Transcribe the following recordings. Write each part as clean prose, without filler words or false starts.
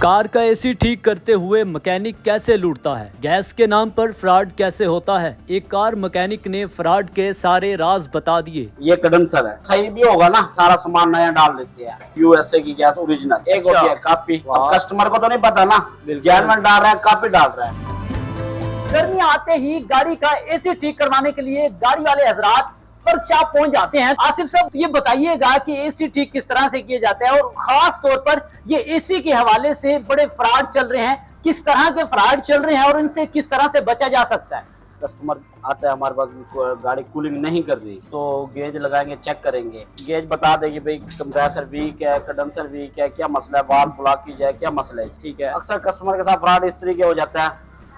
Car का AC ठीक करते हुए मैकेनिक कैसे लूटता है, गैस के नाम पर फ्रॉड कैसे होता है। एक कार मैकेनिक ने फ्रॉड के सारे राज बता दिए। ये कंडेंसर है, सही भी होगा ना, सारा सामान नया डाल देते हैं। यूएसए की गैस ओरिजिनल, एक होती है कॉपी। कस्टमर को तो नहीं पता ना, गैस में डाल रहा है, कॉपी डाल रहा है। गर्मी आते ही गाड़ी का एसी ठीक करवाने के लिए गाड़ी वाले हजरात वर्कशॉप पहुंच जाते हैं। आसिफ साहब, ये बताइएगा कि एसी ठीक किस तरह से किया जाता है और खास तौर पर ये एसी के हवाले से बड़े फ्रॉड चल रहे हैं, किस तरह के फ्रॉड चल रहे हैं और इनसे किस तरह से बचा जा सकता है। कस्टमर आता है हमारे पास, गाड़ी कूलिंग नहीं कर रही तो गेज लगाएंगे, चेक करेंगे, गेज बता देगी भाई कंप्रेसर वीक है, कंडेंसर वीक है, क्या मसला है, वाल्व ब्लॉकेज है, क्या मसला है। ठीक है, अक्सर कस्टमर के साथ फ्रॉड इस तरीके हो जाता है।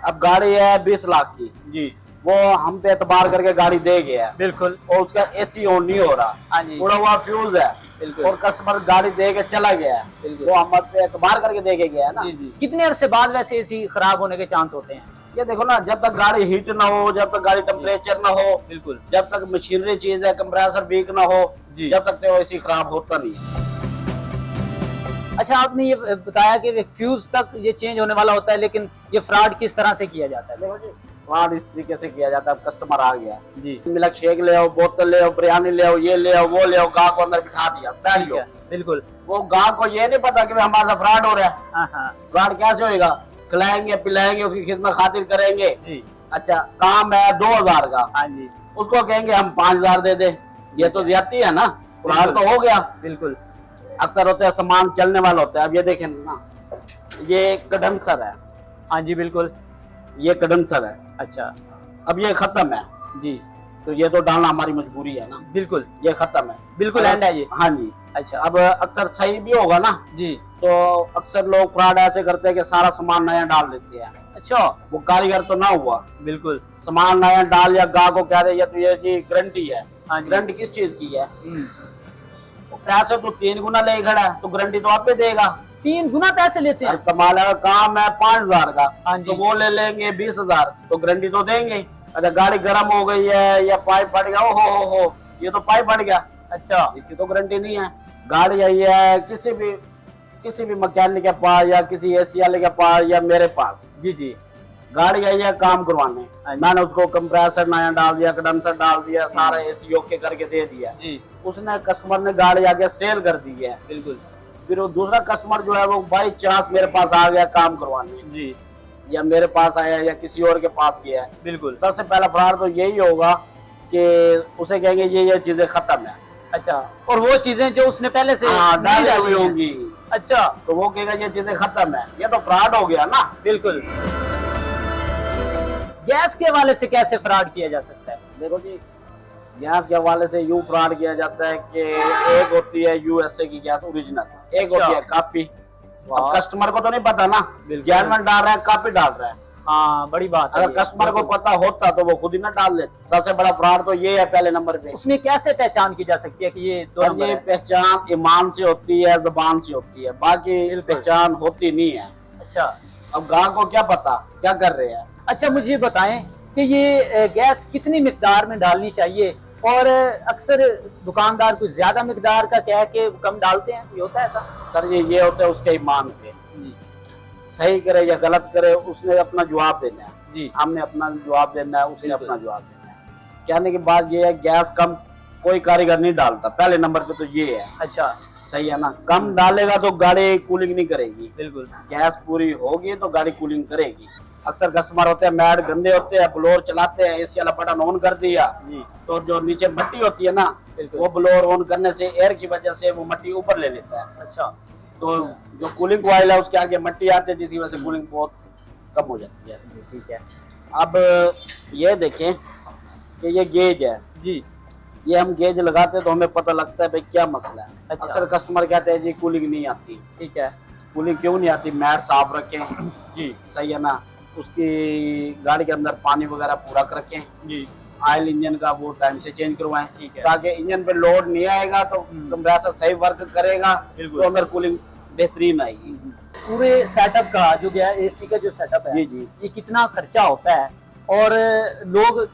अब गाड़ी है 20 लाख की जी, वो हम पे एतबार करके गाड़ी दे गया बिल्कुल, और उसका एसी ऑन नहीं हो रहा, उड़ा हुआ फ्यूज है बिल्कुल, और कस्टमर गाड़ी दे के चला गया है, वो हम पे एतबार करके दे के गया है ना। जी। कितने अरसे बाद वैसे एसी खराब होने के चांस होते हैं? ये देखो ना, जब तक गाड़ी हीट ना हो, जब तक गाड़ी टेम्परेचर ना हो बिल्कुल, जब तक मशीनरी चीज है, कंप्रेसर वीक ना हो, जब तक तो एसी खराब होता नहीं है। अच्छा, आपने ये बताया कि फ्यूज तक ये चेंज होने वाला होता है, लेकिन ये फ्रॉड किस तरह से किया जाता है? देखो जी, फ्रॉड इस तरीके से किया जाता है। कस्टमर आ गया जी, मिल्क शेक ले आओ, बोतल ले आओ, बिरयानी ले आओ, ये ले आओ, वो ले आओ, गाह को अंदर बिठा दिया, बैठ गया बिल्कुल। वो गाह को ये नहीं पता कि हमारा फ्रॉड हो रहा है। फ्रॉड कैसे होएगा? खिलाएंगे पिलाएंगे, उसकी खिदमत खातिर करेंगे जी। अच्छा, काम है 2000 का, हाँ जी, उसको कहेंगे हम 5000 दे दे, ये तो ज्यादती है ना, फ्रॉड तो हो गया बिल्कुल। अक्सर होता है सामान चलने वाला होता है। अब ये देखें ना, ये कंडेंसर है, हाँ जी बिल्कुल, ये कंडेंसर है। अच्छा, अब ये खत्म है जी, तो ये तो डालना हमारी मजबूरी है ना बिल्कुल, ये खत्म है बिल्कुल एंड है ये। हाँ जी। अच्छा, अब अक्सर सही भी होगा ना जी, तो अक्सर लोग फ्रॉड ऐसे करते हैं कि सारा सामान नया डाल देते हैं। अच्छा, वो कारीगर तो ना हुआ बिल्कुल, सामान नया डाल या गाह को कह रहे तो ये जी गारंटी है। गारंटी किस चीज की है? पैसे तो 3 गुना ले खड़ा है, तो गारंटी तो आप पे देगा। 3 गुना पैसे लेते हैं? कमाल है, काम है 5000 का, तो वो ले लेंगे 20,000, तो गारंटी तो देंगे। अच्छा, गाड़ी गर्म हो गई है या पाइप फट गया, हो ये तो पाइप फट गया, अच्छा, इसकी तो गारंटी नहीं है। गाड़ी आई है किसी भी मैकेनिक के पास या किसी एसी वाले के पास या मेरे पास जी जी, गाड़ी आई है काम करवाने, मैंने उसको कंप्रेसर नया डाल दिया, कंडेंसर डाल दिया, सारा एसी ओके करके दे दिया जी, उसने कस्टमर ने गाड़ी आगे सेल कर दी है बिल्कुल। फिर वो दूसरा कस्टमर जो है वो बाई चांस मेरे पास आ गया काम करवाने जी, या मेरे पास आया या किसी और के पास गया है बिल्कुल। सबसे पहला फ्रॉड तो यही होगा कि उसे कहेंगे ये चीजें खत्म है। अच्छा, और वो चीजें जो उसने पहले से डाली हुई होंगी, अच्छा, तो वो कहेगा ये चीजें खत्म है, ये तो फ्रॉड हो गया ना बिल्कुल। गैस के हवाले से कैसे फ्रॉड किया जा सकता है? देखो जी, गैस के हवाले से यूं फ्रॉड किया जाता है कि एक होती है यूएसए की गैस ओरिजिनल, एक होती है कॉपी। कस्टमर को तो नहीं पता ना, गैस में डाल रहा है, कॉपी डाल रहा है। हाँ, बड़ी बात है। अगर कस्टमर को पता होता तो वो खुद ही ना डाल देता। सबसे बड़ा फ्रॉड तो ये है पहले नंबर पे। उसमें कैसे पहचान की जा सकती है कि ये दो नंबर है? पहचान ईमान से होती है, जुबान से होती है, बाकी पहचान होती नहीं है। अच्छा, अब गांव को क्या पता क्या कर रहे हैं। अच्छा, मुझे ये बताएं कि ये गैस कितनी मिकदार में डालनी चाहिए, और अक्सर दुकानदार कुछ ज्यादा मिकदार का कह के कम डालते हैं, ये होता है ऐसा? सर ये होता है उसके ईमान पे, सही करे या गलत करे उसने अपना जवाब देना है जी, हमने अपना जवाब देना है, उसने अपना जवाब देना है। कहने की बात ये है, गैस कम कोई कारीगर नहीं डालता, पहले नंबर पे तो ये है। अच्छा, सही है ना, कम डालेगा तो गाड़ी कूलिंग नहीं करेगी बिल्कुल, गैस पूरी होगी तो गाड़ी कूलिंग करेगी। अक्सर कस्टमर होते हैं मैड गंदे होते हैं, ब्लोअर चलाते हैं, एसी वाला बटन ऑन कर दिया जी, तो जो नीचे मट्टी होती है ना, वो ब्लोअर ऑन करने से एयर की वजह से वो मट्टी ऊपर ले लेता है। अच्छा, तो जो कूलिंग कॉइल है उसके आगे मट्टी आती है, जिसकी वजह से कूलिंग बहुत कम हो जाती है। ठीक है, अब ये देखें कि ये गेज है जी, ये हम गेज लगाते हैं तो हमें पता लगता है भाई क्या मसला है। अच्छा, अक्सर कस्टमर कहते हैं जी कूलिंग नहीं आती। ठीक है, कूलिंग क्यों नहीं आती? मैट साफ रखें जी, सही है ना, उसकी गाड़ी के अंदर पानी वगैरह पूरा कर रखें जी, ऑयल इंजन का वो टाइम से चेंज करवाएं, ठीक है, ताकि इंजन पे लोड नहीं आएगा तो कंप्रेसर सही वर्क करेगा, तो अंदर कूलिंग बेहतरीन आएगी। पूरे सेटअप का जो गया एसी का जो सेटअप है जी जी, ये कितना खर्चा होता है और लोग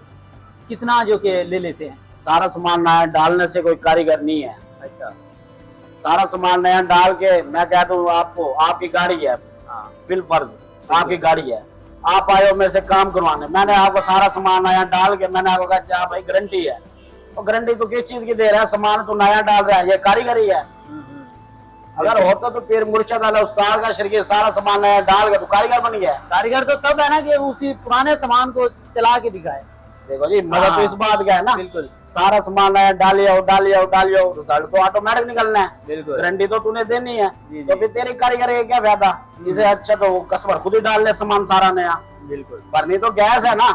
कितना जो के ले लेते हैं? सारा सामान नया डालने से कोई कारीगर नहीं है। अच्छा, सारा सामान नया डाल के मैं कह दूं आपको, आपकी गाड़ी है, बिल फर्ज आपकी गाड़ी है, आप आए हो मेरे से काम करवाने, मैंने आपको सारा सामान नया डाल के मैंने आपको कहा भाई गारंटी है, तो गारंटी तो किस चीज की दे रहा है, सामान तो नया डाल रहा है, ये कारीगरी है। अगर होता तो फिर मुर्शद अला उस्ताद का शरीक सारा सामान नया डाल के तो कारीगर बन गया। कारीगर तो तब है ना कि उसी पुराने सामान को चला के दिखाए। देखो जी मजा तो इस बात का है ना, बिल्कुल सारा सामान नया डालियो रिजल्ट तो ऑटोमेटिक निकलना है, बिल्कुल। गारंटी तो तूने देनी है, जी, तो फिर तेरी कारीगर का क्या फायदा, इसे अच्छा तो कस्टमर खुद ही डाल ले सामान सारा नया, बिल्कुल। भरनी तो गैस है ना।